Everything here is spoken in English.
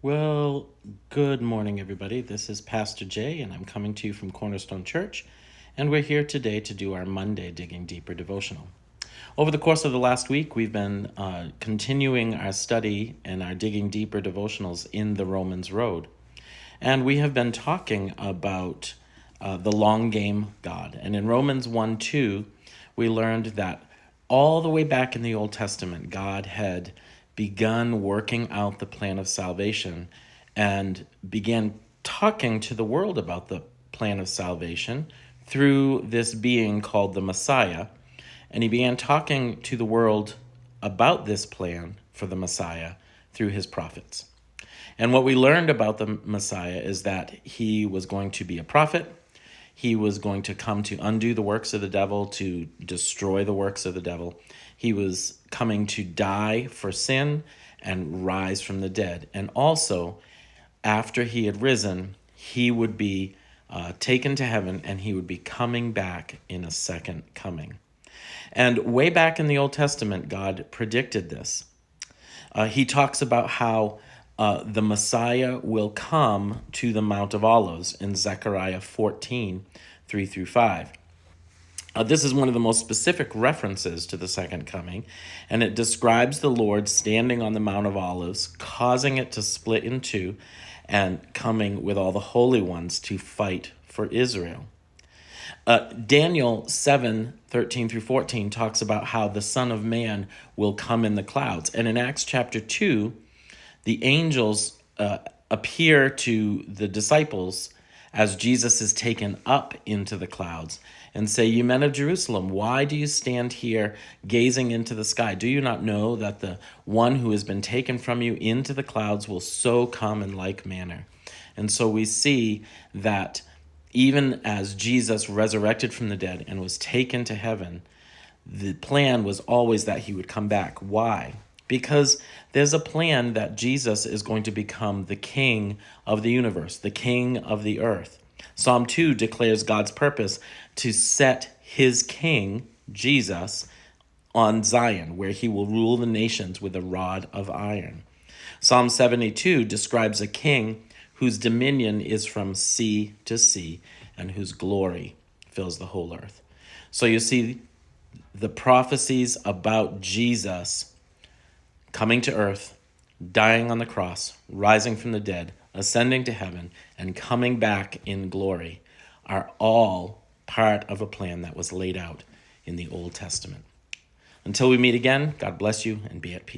Well, good morning, everybody. This is Pastor Jay, and I'm coming to you from Cornerstone Church, and we're here today to do our Monday Digging Deeper devotional. Over the course of the last week, we've been continuing our study and our Digging Deeper devotionals in the Romans Road, and we have been talking about the long game God. And in Romans 1:2, we learned that all the way back in the Old Testament, God had begun working out the plan of salvation and began talking to the world about the plan of salvation through this being called the Messiah. And he began talking to the world about this plan for the Messiah through his prophets. And what we learned about the Messiah is that he was going to be a prophet. He was going to come to undo the works of the devil, to destroy the works of the devil. He was coming to die for sin and rise from the dead. And also, after he had risen, he would be taken to heaven, and he would be coming back in a second coming. And way back in the Old Testament, God predicted this. He talks about how the Messiah will come to the Mount of Olives in Zechariah 14:3-5. This is one of the most specific references to the second coming, and it describes the Lord standing on the Mount of Olives, causing it to split in two, and coming with all the holy ones to fight for Israel. Daniel 7:13-14 talks about how the Son of Man will come in the clouds. And in Acts chapter 2, the angels appear to the disciples as Jesus is taken up into the clouds and say, "You men of Jerusalem, why do you stand here gazing into the sky? Do you not know that the one who has been taken from you into the clouds will so come in like manner?" And so we see that even as Jesus resurrected from the dead and was taken to heaven, the plan was always that he would come back. Why? Because there's a plan that Jesus is going to become the king of the universe, the king of the earth. Psalm 2 declares God's purpose to set his king, Jesus, on Zion, where he will rule the nations with a rod of iron. Psalm 72 describes a king whose dominion is from sea to sea and whose glory fills the whole earth. So you see the prophecies about Jesus coming to earth, dying on the cross, rising from the dead, ascending to heaven, and coming back in glory are all part of a plan that was laid out in the Old Testament. Until we meet again, God bless you and be at peace.